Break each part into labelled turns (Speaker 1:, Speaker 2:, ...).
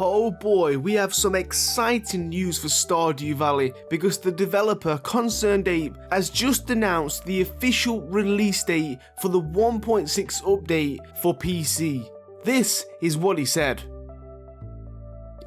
Speaker 1: Oh boy, we have some exciting news for Stardew Valley because the developer Concerned Ape has just announced the official release date for the 1.6 update for PC. This is what he said.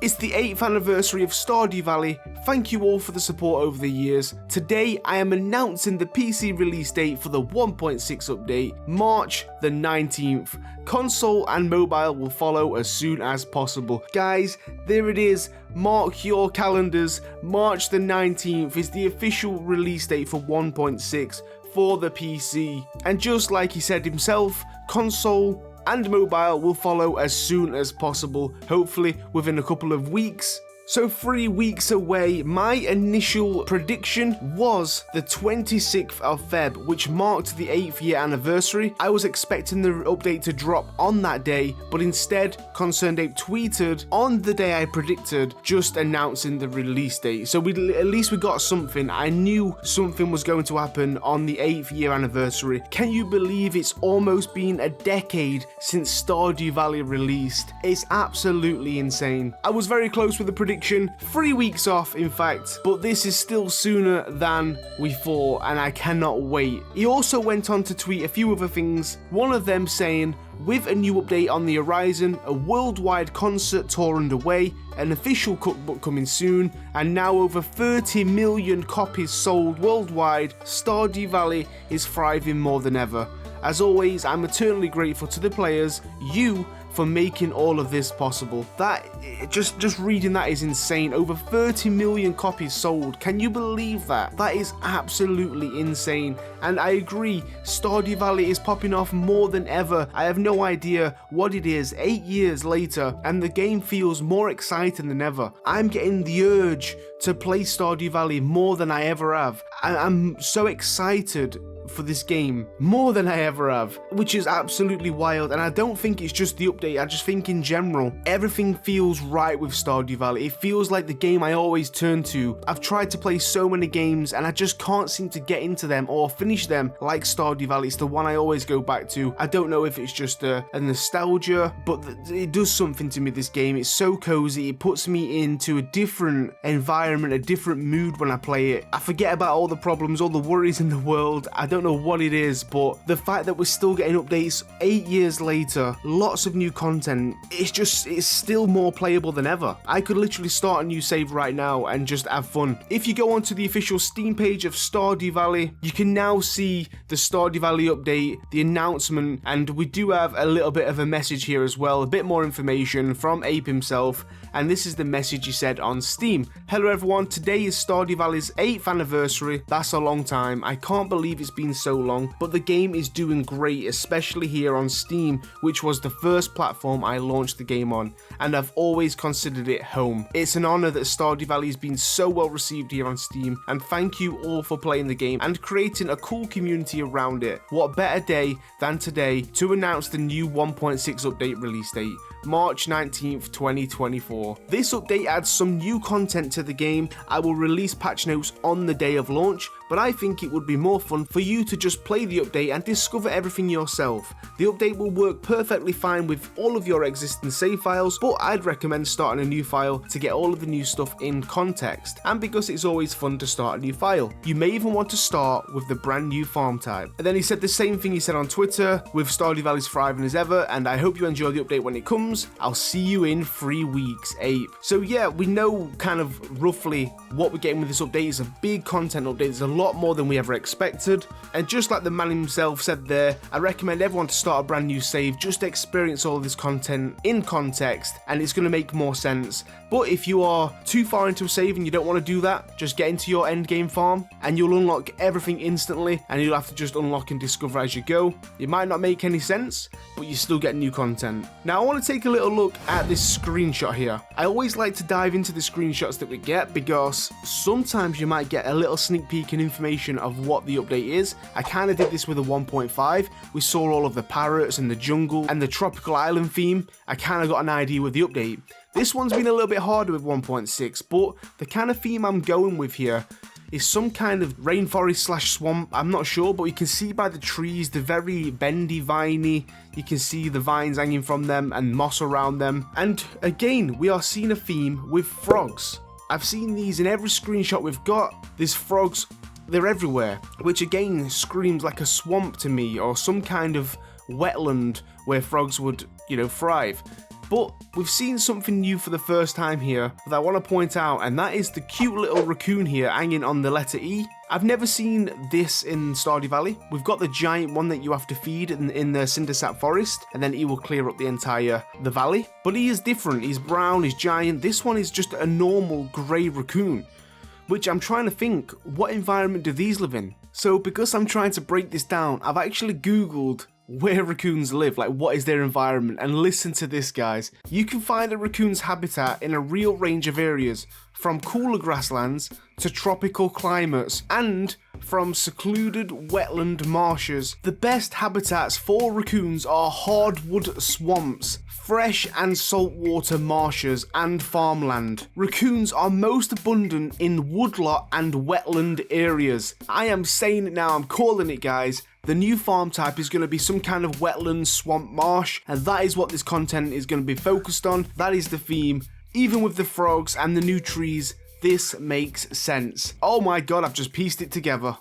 Speaker 1: It's the 8th anniversary of Stardew Valley. Thank you all for the support over the years. Today I am announcing the PC release date for the 1.6 update, March the 19th. Console and mobile will follow as soon as possible. Guys, there it is. Mark your calendars. March the 19th is the official release date for 1.6 for the PC. And just like he said himself, console and mobile will follow as soon as possible, hopefully within a couple of weeks. So 3 weeks away. My initial prediction was the 26th of Feb, which marked the 8th year anniversary. I was expecting the update to drop on that day, but instead Concerned Ape tweeted on the day I predicted, just announcing the release date. So at least we got something. I knew something was going to happen on the 8th year anniversary. Can you believe it's almost been a decade since Stardew Valley released? It's absolutely insane. I was very close with the prediction, 3 weeks off in fact, but this is still sooner than we thought and I cannot wait. He also went on to tweet a few other things, one of them saying, with a new update on the horizon, a worldwide concert tour underway, an official cookbook coming soon, and now over 30 million copies sold worldwide, Stardew Valley is thriving more than ever. As always, I'm eternally grateful to the players, you, for making all of this possible. That, just reading that is insane. Over 30 million copies sold. Can you believe that? That is absolutely insane. And I agree, Stardew Valley is popping off more than ever. I have no idea what it is 8 years later, and the game feels more exciting than ever. I'm getting the urge to play Stardew Valley more than I ever have. I'm so excited for this game, more than I ever have, which is absolutely wild. And I don't think it's just the update, I just think in general everything feels right with Stardew Valley. It feels like the game I always turn to. I've tried to play so many games and I just can't seem to get into them or finish them like Stardew Valley. It's the one I always go back to. I don't know if it's just a nostalgia, but it does something to me, this game. It's so cozy, it puts me into a different environment, a different mood when I play it. I forget about all the problems, all the worries in the world. I don't know what it is, but the fact that we're still getting updates 8 years later, lots of new content, it's still more playable than ever. I could literally start a new save right now and just have fun. If you go onto the official Steam page of Stardew Valley, you can now see the Stardew Valley update, the announcement, and we do have a little bit of a message here as well, a bit more information from Ape himself, and this is the message he said on Steam. Hello everyone, today is Stardew Valley's 8th anniversary. That's a long time. I can't believe it's been so long, but the game is doing great, especially here on Steam, which was the first platform I launched the game on, and I've always considered it home. It's an honor that Stardew Valley has been so well received here on Steam, and thank you all for playing the game and creating a cool community around it. What better day than today to announce the new 1.6 update release date, March 19th, 2024. This update adds some new content to the game. I will release patch notes on the day of launch, but I think it would be more fun for you to just play the update and discover everything yourself. The update will work perfectly fine with all of your existing save files, but I'd recommend starting a new file to get all of the new stuff in context, and because it's always fun to start a new file. You may even want to start with the brand new farm type. And then he said the same thing he said on Twitter, with Stardew Valley's thriving as ever, and I hope you enjoy the update when it comes. I'll see you in 3 weeks, Ape. So yeah, we know kind of roughly what we're getting with this update. It's a big content update. It's a lot more than we ever expected. And just like the man himself said there, I recommend everyone to start a brand new save, just to experience all of this content in context, and it's going to make more sense. But if you are too far into a save and you don't want to do that, just get into your end game farm and you'll unlock everything instantly, and you'll have to just unlock and discover as you go. It might not make any sense, but you still get new content. Now I want to take a little look at this screenshot here. I always like to dive into the screenshots that we get because sometimes you might get a little sneak peek and information of what the update is. I kind of did this with a 1.5. We saw all of the parrots and the jungle and the tropical island theme. I kind of got an idea with the update. This one's been a little bit harder with 1.6, but the kind of theme I'm going with here, is some kind of rainforest slash swamp. I'm not sure, but you can see by the trees, they're very bendy, viney. You can see the vines hanging from them and moss around them. And again, we are seeing a theme with frogs. I've seen these in every screenshot we've got. There's frogs, they're everywhere, which again screams like a swamp to me, or some kind of wetland where frogs would, thrive. But we've seen something new for the first time here that I want to point out, and that is the cute little raccoon here hanging on the letter E. I've never seen this in Stardew Valley. We've got the giant one that you have to feed in the Cindersap forest, and then he will clear up the valley. But he is different. He's brown, he's giant. This one is just a normal grey raccoon, which I'm trying to think, what environment do these live in? So because I'm trying to break this down, I've actually Googled where raccoons live, like what is their environment, and listen to this, guys. You can find a raccoon's habitat in a real range of areas, from cooler grasslands to tropical climates, and from secluded wetland marshes. The best habitats for raccoons are hardwood swamps, fresh and saltwater marshes, and farmland. Raccoons are most abundant in woodlot and wetland areas. I am saying it now, I'm calling it, guys. The new farm type is going to be some kind of wetland, swamp, marsh, and that is what this content is going to be focused on. That is the theme. Even with the frogs and the new trees, this makes sense. Oh my god, I've just pieced it together.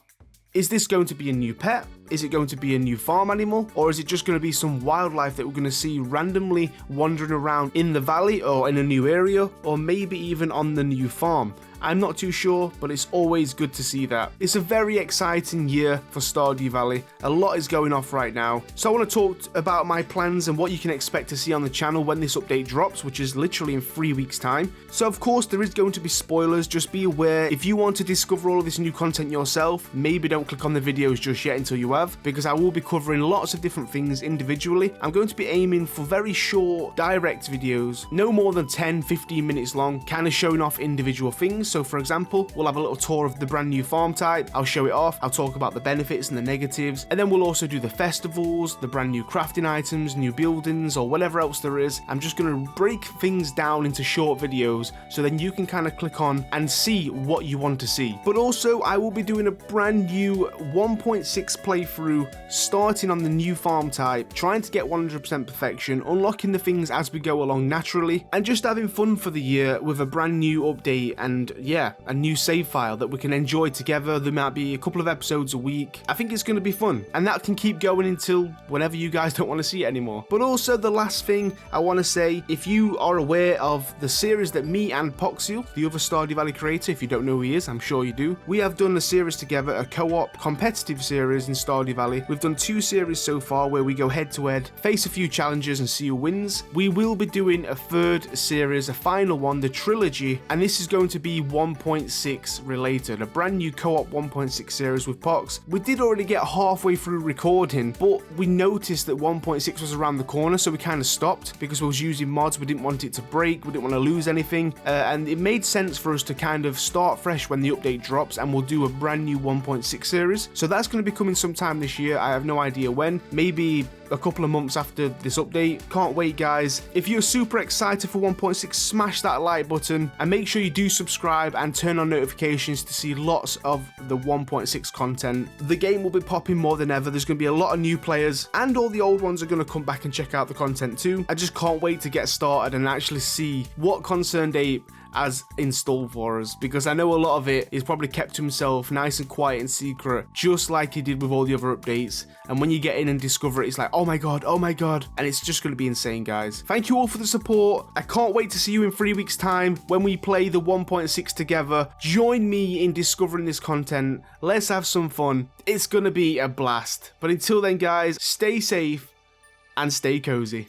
Speaker 1: Is this going to be a new pet? Is it going to be a new farm animal? Or is it just going to be some wildlife that we're going to see randomly wandering around in the valley or in a new area, or maybe even on the new farm? I'm not too sure, but it's always good to see that. It's a very exciting year for Stardew Valley. A lot is going off right now. So I want to talk about my plans and what you can expect to see on the channel when this update drops, which is literally in 3 weeks' time. So of course there is going to be spoilers, just be aware. If you want to discover all of this new content yourself, maybe don't click on the videos just yet until you have, because I will be covering lots of different things individually. I'm going to be aiming for very short, direct videos, no more than 10-15 minutes long, kind of showing off individual things. So for example, we'll have a little tour of the brand new farm type, I'll show it off, I'll talk about the benefits and the negatives, and then we'll also do the festivals, the brand new crafting items, new buildings, or whatever else there is. I'm just going to break things down into short videos, so then you can kind of click on and see what you want to see. But also, I will be doing a brand new 1.6 playthrough, starting on the new farm type, trying to get 100% perfection, unlocking the things as we go along naturally, and just having fun for the year with a brand new update and yeah, a new save file that we can enjoy together. There might be a couple of episodes a week. I think it's going to be fun, and that can keep going until whenever you guys don't want to see it anymore. But also, the last thing I want to say, if you are aware of the series that me and Poxil, the other Stardew Valley creator, if you don't know who he is, I'm sure you do, we have done a series together, a co-op competitive series in Stardew Valley. We've done 2 series so far where we go head to head, face a few challenges and see who wins. We will be doing a 3rd series, a final one, the trilogy, and this is going to be 1.6 related, a brand new co-op 1.6 series with Pox. We did already get halfway through recording, but we noticed that 1.6 was around the corner, so we kind of stopped because we was using mods. We didn't want it to break, we didn't want to lose anything, and it made sense for us to kind of start fresh when the update drops, and we'll do a brand new 1.6 series. So that's going to be coming sometime this year. I have no idea when, maybe a couple of months after this update. Can't wait, guys. If you're super excited for 1.6, smash that like button, and make sure you do subscribe and turn on notifications to see lots of the 1.6 content. The game will be popping more than ever. There's going to be a lot of new players, and all the old ones are going to come back and check out the content too. I just can't wait to get started and actually see what Concerned Ape has installed for us, because I know a lot of it is probably kept to himself, nice and quiet and secret, just like he did with all the other updates. And when you get in and discover it, it's like, oh my god, and it's just going to be insane, guys. Thank you all for the support. I can't wait to see you in 3 weeks' time when we play the 1.6 together. Join me in discovering this content. Let's have some fun. It's going to be a blast. But until then, guys, stay safe and stay cozy.